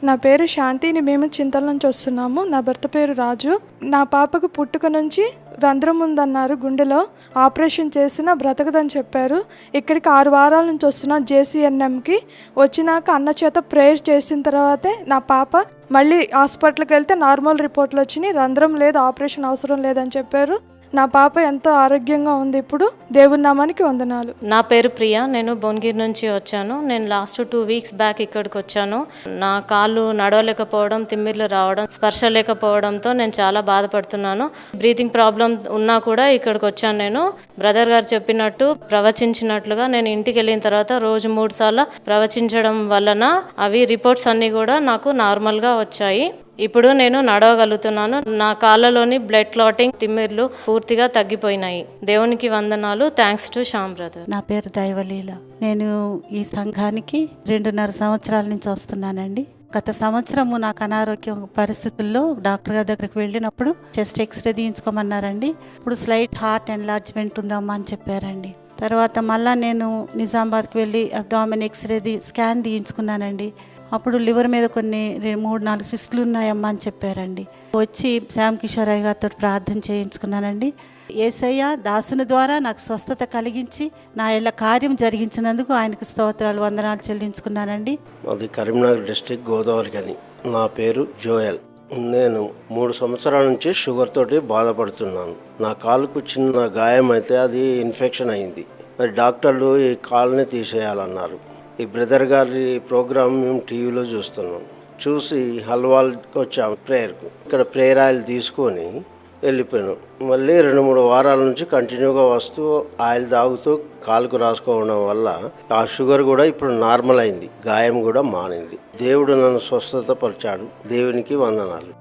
నా పేరు శాంతిని. మేము చింతల నుంచి వస్తున్నాము. నా భర్త పేరు రాజు. నా పాపకు పుట్టుక నుంచి రంధ్రం ఉందన్నారు గుండెలో. ఆపరేషన్ చేసినా బ్రతకదని చెప్పారు. ఇక్కడికి 6 వారాల నుంచి వస్తున్నా జేసీఎన్ఎంకి. వచ్చినాక అన్న చేత ప్రేయర్ చేసిన తర్వాతే నా పాప మళ్ళీ హాస్పిటల్కి వెళ్తే నార్మల్ రిపోర్ట్లు వచ్చినాయి. రంధ్రం లేదు, ఆపరేషన్ అవసరం లేదని చెప్పారు. నా పాప ఎంతో ఆరోగ్యంగా ఉంది. ఇప్పుడు దేవుని నామానికి వందనాలు. నా పేరు ప్రియా. నేను భువనగిరి నుంచి వచ్చాను. నేను లాస్ట్ 2 వీక్స్ బ్యాక్ ఇక్కడికి వచ్చాను. నా కాళ్ళు నడవలేకపోవడం, తిమ్మిర్లు రావడం, స్పర్శ లేకపోవడంతో నేను చాలా బాధపడుతున్నాను. బ్రీతింగ్ ప్రాబ్లం ఉన్నా కూడా ఇక్కడికి వచ్చాను. నేను బ్రదర్ గారు చెప్పినట్టు ప్రవచించినట్లుగా నేను ఇంటికి వెళ్ళిన తర్వాత రోజు 3 సార్లు ప్రవచించడం వలన అవి రిపోర్ట్స్ అన్నీ కూడా నాకు నార్మల్గా వచ్చాయి. ఇప్పుడు నేను నడవగలుగుతున్నాను. నా కాళ్ళలోని బ్లడ్ క్లాటింగ్, తిమ్మిర్లు పూర్తిగా తగ్గిపోయినాయి. దేవునికి వందనాలు. Thanks to Shyam brother. నా పేరు దైవలీల. నేను ఈ సంఘానికి 2.5 సంవత్సరాల నుంచి వస్తున్నానండి. గత సంవత్సరము నాకు అనారోగ్యం పరిస్థితుల్లో డాక్టర్ గారి దగ్గరికి వెళ్ళినప్పుడు చెస్ట్ ఎక్స్రే తీయించుకోమన్నారండి. ఇప్పుడు స్లైట్ హార్ట్ ఎన్లార్జ్మెంట్ ఉందమ్మా అని చెప్పారండి. తర్వాత మళ్ళీ నేను నిజామాబాద్కి వెళ్ళి అబ్డామిన్ ఎక్స్రే స్కాన్ తీయించుకున్నానండి. అప్పుడు లివర్ మీద కొన్ని 3-4 సిస్టులు ఉన్నాయమ్మా అని చెప్పారండి. వచ్చి శ్యామ్ కిషోర్ అయ్య గారితో ప్రార్థన చేయించుకున్నానండి. యేసయ్య దాసుని ద్వారా నాకు స్వస్థత కలిగించి నా ఇళ్ళ కార్యం జరిగించినందుకు ఆయనకు స్తోత్రాలు, వందనాలు చెల్లించుకున్నానండి. అది కరీంనగర్ డిస్ట్రిక్ట్ గోదావరి గని. నా పేరు జోయల్. నేను 3 సంవత్సరాల నుంచి షుగర్ తోటి బాధపడుతున్నాను. నా కాలుకు చిన్న గాయం అయితే అది ఇన్ఫెక్షన్ అయింది. మరి డాక్టర్లు ఈ కాలుని తీసేయాలన్నారు. ఈ బ్రదర్ గారి ప్రోగ్రామ్ మేము టీవీలో చూస్తున్నాం. చూసి హల్వాల్కి వచ్చాము ప్రేయర్కు. ఇక్కడ ప్రేయర్ ఆయిల్ తీసుకొని వెళ్ళిపోయాను. మళ్ళీ 2-3 వారాల నుంచి కంటిన్యూగా వస్తూ ఆయిల్ తాగుతూ కాలుకు రాసుకోవడం వల్ల ఆ షుగర్ కూడా ఇప్పుడు నార్మల్ అయింది. గాయం కూడా మానింది. దేవుడు నన్ను స్వస్థత పరిచాడు. దేవునికి వందనాలు.